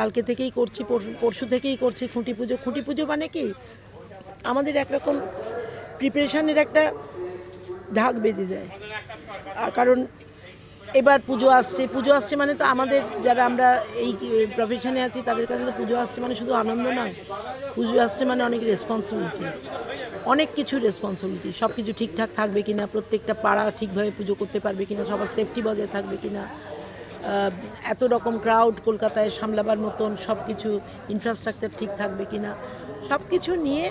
কালকে থেকেই করছি, পরশু থেকেই করছি খুঁটি পুজো। খুঁটি পুজো মানে কি আমাদের একরকম প্রিপারেশানের একটা ঢাক বেজে যায়। আর কারণ এবার পুজো আসছে মানে তো আমাদের যারা আমরা এই প্রফেশনে আছি তাদের কাছে তো পুজো আসছে মানে শুধু আনন্দ নয়, পুজো আসছে মানে অনেক রেসপন্সিবিলিটি, অনেক কিছু রেসপন্সিবিলিটি। সব কিছু ঠিকঠাক থাকবে কিনা, প্রত্যেকটা পাড়া ঠিকভাবে পুজো করতে পারবে কিনা, সবার সেফটি বজায় থাকবে কিনা, এত রকম ক্রাউড কলকাতায় সামলাবার মতন সব কিছু ইনফ্রাস্ট্রাকচার ঠিক থাকবে কিনা, সব কিছু নিয়ে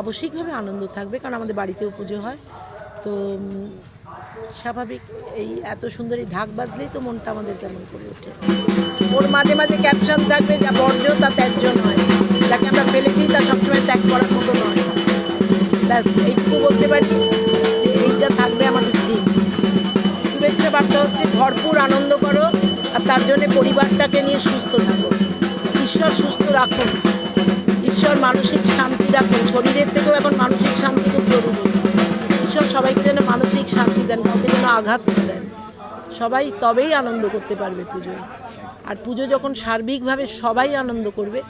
আবশ্যিকভাবে আনন্দ থাকবে। কারণ আমাদের বাড়িতেও পুজো হয়, তো স্বাভাবিক এই এত সুন্দর এই ঢাক বাজলেই তো মনটা আমাদের কেমন করে ওঠে। ওর মাঝে মাঝে ক্যাপশন থাকবে, যা বর্জ্য তা ত্যায্য নয়, যাকে আমরা ফেলে দিই তা সবসময় ত্যাগ করার মতো নয়। ব্যাস এইটুকু বলতে পারি যে এইটা থাকবে আমাদের দিন। শুভেচ্ছা বার্তা হচ্ছে ভরপুর আনন্দ করো, আর তার জন্যে পরিবারটাকে নিয়ে সুস্থ থাকো। ঈশ্বর সুস্থ রাখুন, ঈশ্বর মানসিক শান্তি রাখুন, শরীরের থেকেও এখন মানসিক শান্তি খুব জরুরি। ঈশ্বর সবাইকে যেন মানসিক শান্তি দেন, কাউকে যেন আঘাত না দেন। সবাই তবেই আনন্দ করতে পারবে পুজোয়। আর পুজো যখন সার্বিকভাবে সবাই আনন্দ করবে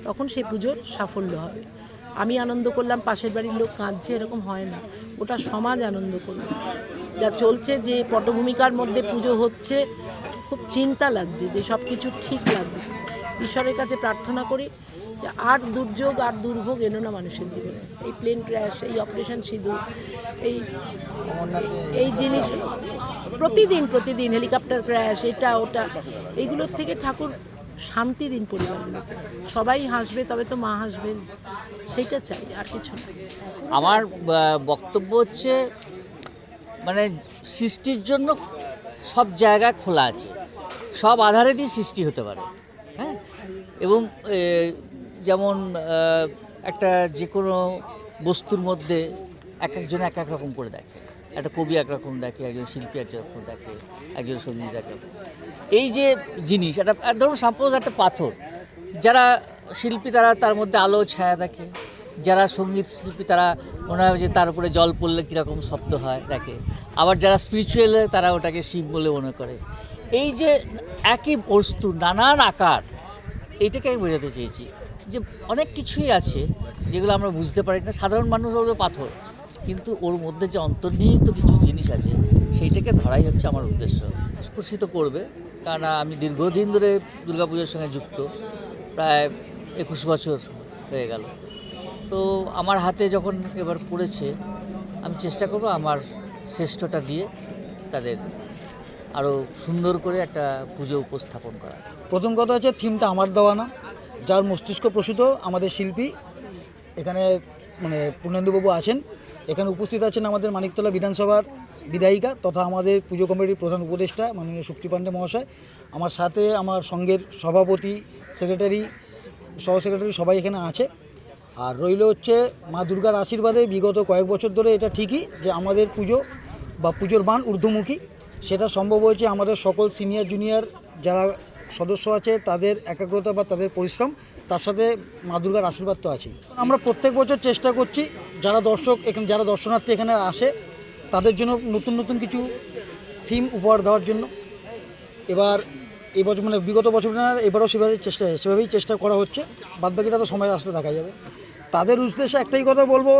তখন সেই পুজোর সাফল্য হবে। আমি আনন্দ করলাম, পাশের বাড়ির লোক কাঁদছে, এরকম হয় না। ওটা সমাজ আনন্দ করবে। যা চলছে, যে পটভূমিকার মধ্যে পুজো হচ্ছে, খুব চিন্তা লাগছে যে সব কিছু ঠিক লাগবে। ঈশ্বরের কাছে প্রার্থনা করি যে আর দুর্যোগ আর দুর্ভোগ এলো না মানুষের জীবনে। এই প্লেন ক্র্যাশ, এই অপারেশন সিঁদুর, এই জিনিস প্রতিদিন হেলিকপ্টার ক্র্যাশ, এটা ওটা, এইগুলোর থেকে ঠাকুর শান্তি দিন পরিবারগুলোকে। সবাই হাসবে তবে তো মা হাসবেন, সেইটা চাই, আর কিছু না। আমার বক্তব্য হচ্ছে মানে সৃষ্টির জন্য সব জায়গা খোলা আছে, সব আধারে দিয়ে সৃষ্টি হতে পারে। হ্যাঁ, এবং যেমন একটা যে কোনো বস্তুর মধ্যে এক একজন এক এক রকম করে দেখে। একটা কবি একরকম দেখে, একজন শিল্পী একরকম দেখে, একজন সঙ্গীত দেখে। এই যে জিনিস, একটা ধরুন সাপোজ একটা পাথর, যারা শিল্পী তারা তার মধ্যে আলো ছায়া দেখে, যারা সঙ্গীত শিল্পী তারা মনে হয় যে তার উপরে জল পড়লে কীরকম শব্দ হয় দেখে, আবার যারা স্পিরিচুয়াল তারা ওটাকে শিব বলে মনে করে। এই যে একই বস্তু নানান আকার, এইটাকে আমি বোঝাতে চেয়েছি যে অনেক কিছুই আছে যেগুলো আমরা বুঝতে পারি না। সাধারণ মানুষ হলো পাথর, কিন্তু ওর মধ্যে যে অন্তর্নিহিত কিছু জিনিস আছে সেইটাকে ধরাই হচ্ছে আমার উদ্দেশ্য। স্পর্শিত করবে, কারণ আমি দীর্ঘদিন ধরে দুর্গাপুজোর সঙ্গে যুক্ত, প্রায় 21 বছর হয়ে গেল। তো আমার হাতে যখন এবার পড়েছে, আমি চেষ্টা করব আমার শ্রেষ্ঠটা দিয়ে তাদের আরও সুন্দর করে একটা পুজো উপস্থাপন করা। প্রথম কথা হচ্ছে থিমটা আমার দেওয়া না, যার মস্তিষ্ক প্রসূত আমাদের শিল্পী এখানে মানে পূর্ণেন্দুবাবু আছেন। এখানে উপস্থিত আছেন আমাদের মানিকতলা বিধানসভার বিধায়িকা তথা আমাদের পুজো কমিটির প্রধান উপদেষ্টা মাননীয় শক্তি পাণ্ডে মহাশয়। আমার সাথে আমার সঙ্গের সভাপতি, সেক্রেটারি, সহ সেক্রেটারি সবাই এখানে আছে। আর রইল হচ্ছে মা দুর্গার আশীর্বাদে বিগত কয়েক বছর ধরে এটা ঠিকই যে আমাদের পুজো বা পুজোর মান ঊর্ধ্বমুখী। সেটা সম্ভব হয়েছে আমাদের সকল সিনিয়র জুনিয়র যারা সদস্য আছে তাদের একাগ্রতা বা তাদের পরিশ্রম, তার সাথে মা দুর্গার আশীর্বাদ তো আছেই। আমরা প্রত্যেক বছর চেষ্টা করছি যারা দর্শক এখানে, যারা দর্শনার্থী এখানে আসে তাদের জন্য নতুন নতুন কিছু থিম উপহার দেওয়ার জন্য। এবার এবছর মানে বিগত বছর না, এবারও সেভাবেই চেষ্টা করা হচ্ছে। বাদবাকিটা তো সময় আসলে দেখা যাবে। তাদের উদ্দেশ্যে একটাই কথা বলবো,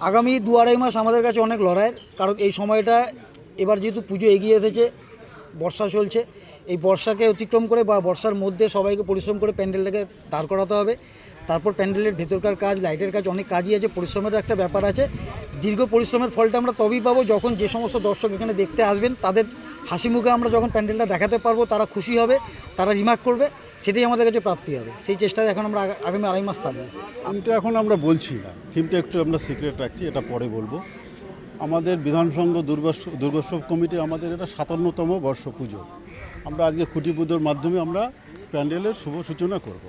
আগামী 2-2.5 মাস আমাদের কাছে অনেক লড়াইয়ের, কারণ এই সময়টা এবার যেহেতু পুজো এগিয়ে এসেছে, বর্ষা চলছে, এই বর্ষাকে অতিক্রম করে বা বর্ষার মধ্যে সবাইকে পরিশ্রম করে প্যান্ডেলটাকে দাঁড় করাতে হবে। তারপর প্যান্ডেলের ভেতরকার কাজ, লাইটের কাজ, অনেক কাজই আছে, পরিশ্রমের একটা ব্যাপার আছে। দীর্ঘ পরিশ্রমের ফলটা আমরা তবেই পাবো যখন যে সমস্ত দর্শক এখানে দেখতে আসবেন তাদের হাসি মুখে আমরা যখন প্যান্ডেলটা দেখাতে পারবো, তারা খুশি হবে, তারা রিমার্ক করবে, সেটাই আমাদের কাছে প্রাপ্তি হবে। সেই চেষ্টায় এখন আমরা আগামী 2.5 মাস থাকবো। থিমটা এখন আমরা বলছি না, থিমটা একটু আমরা সিক্রেট রাখছি, এটা পরে বলবো। আমাদের বিধানসংঘ দুর্গোৎসব কমিটির আমাদের এটা 57তম বর্ষ পুজো। আমরা আজকে খুঁটি পুজোর মাধ্যমে আমরা প্যান্ডেলের শুভ সূচনা করব।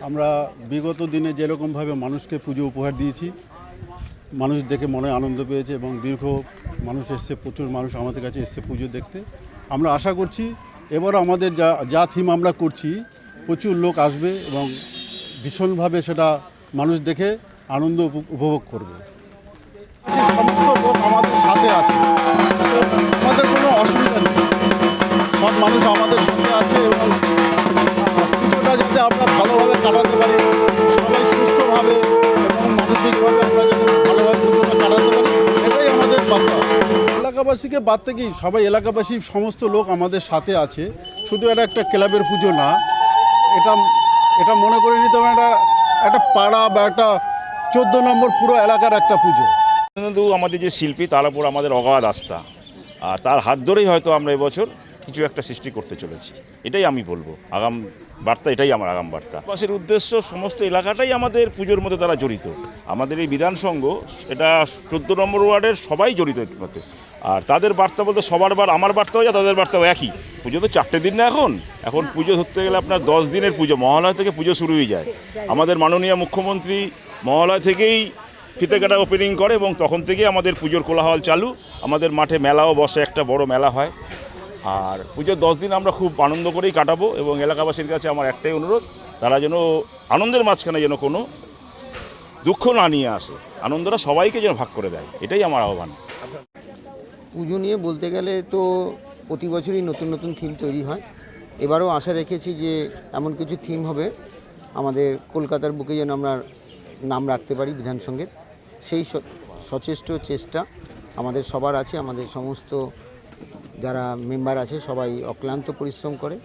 আমরা বিগত দিনে যেরকমভাবে মানুষকে পুজো উপহার দিয়েছি, মানুষ দেখে মনে আনন্দ পেয়েছে এবং দীর্ঘ মানুষ এসছে, প্রচুর মানুষ আমাদের কাছে এসছে পুজো দেখতে। আমরা আশা করছি এবার আমাদের যা থিম আমরা করছি প্রচুর লোক আসবে এবং ভীষণভাবে সেটা মানুষ দেখে আনন্দ উপভোগ করবে। সমস্ত লোক আমাদের সাথে আছে, আমাদের কোনো অসুবিধা নেই, সব মানুষ আমাদের সাথে আছে এবং পুজোটা যাতে এলাকাবাসীকে বাদ থেকেই সবাই এলাকাবাসী সমস্ত লোক আমাদের সাথে আছে। শুধু এটা একটা ক্লাবের পুজো না, এটা এটা মনে করে নিতে হবে একটা একটা পাড়া বা একটা 14 নম্বর পুরো এলাকার একটা পুজো। কিন্তু আমাদের যে শিল্পী তার উপর আমাদের অগাধ আস্থা, আর তার হাত ধরেই হয়তো আমরা এবছর কিছু একটা সৃষ্টি করতে চলেছি। এটাই আমি বলবো আগাম বার্তা, এটাই আমার আগাম বার্তা। পাশের উদ্দেশ্য সমস্ত এলাকাটাই আমাদের পুজোর মধ্যে তারা জড়িত। আমাদের এই বিধান সংঘ এটা 14 নম্বর ওয়ার্ডের সবাই জড়িত এর মধ্যে। আর তাদের বার্তা বলতে সবার আমার বার্তাও যা তাদের বার্তাও একই। পুজো তো 4টে দিন না, এখন পুজো ধরতে গেলে আপনার 10 দিনের পুজো, মহালয়া থেকে পুজো শুরু হয়ে যায়। আমাদের মাননীয় মুখ্যমন্ত্রী মহালয়া থেকেই ফিতে কাটা ওপেনিং করে এবং তখন থেকে আমাদের পুজোর কোলাহল চালু। আমাদের মাঠে মেলাও বসে, একটা বড় মেলা হয়। আর পুজোর 10 দিন আমরা খুব আনন্দ করেই কাটাবো এবং এলাকাবাসীর কাছে আমার একটাই অনুরোধ, তারা যেন আনন্দের মাঝখানে যেন কোনো দুঃখ না নিয়ে আসে, আনন্দটা সবাইকে যেন ভাগ করে দেয়, এটাই আমার আহ্বান। পুজো নিয়ে বলতে গেলে তো প্রতি বছরই নতুন নতুন থিম তৈরি হয়। এবারও আশা রেখেছি যে এমন কিছু থিম হবে আমাদের কলকাতার বুকে যেন আমরা নাম রাখতে পারি বিধান সংঘের। সেই সচেষ্ট চেষ্টা আমাদের সবার আছে, আমাদের সমস্ত যারা মেম্বার আছে সবাই অক্লান্ত পরিশ্রম করে।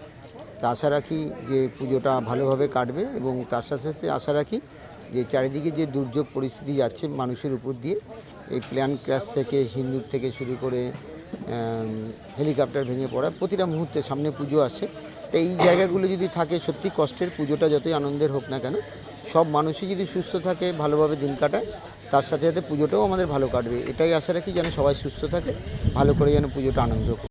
তা আশা রাখি যে পুজোটা ভালোভাবে কাটবে এবং তার সাথে সাথে আশা রাখি যে চারিদিকে যে দুর্যোগ পরিস্থিতি যাচ্ছে মানুষের উপর দিয়ে, এই প্লেন ক্র্যাশ থেকে সিন্দুর থেকে শুরু করে হেলিকপ্টার ভেঙে পড়া, প্রতিটা মুহূর্তে সামনে পুজো আসে। তো এই জায়গাগুলো যদি থাকে, সত্যি কষ্টের, পুজোটা যতই আনন্দের হোক না কেন, সব মানুষই যদি সুস্থ থাকে, ভালোভাবে দিন কাটায়, তার সাথে সাথে পুজোটাও আমাদের ভালো কাটবে। এটাই আশা রাখি যেন সবাই সুস্থ থাকে, ভালো করে যেন পুজোটা আনন্দ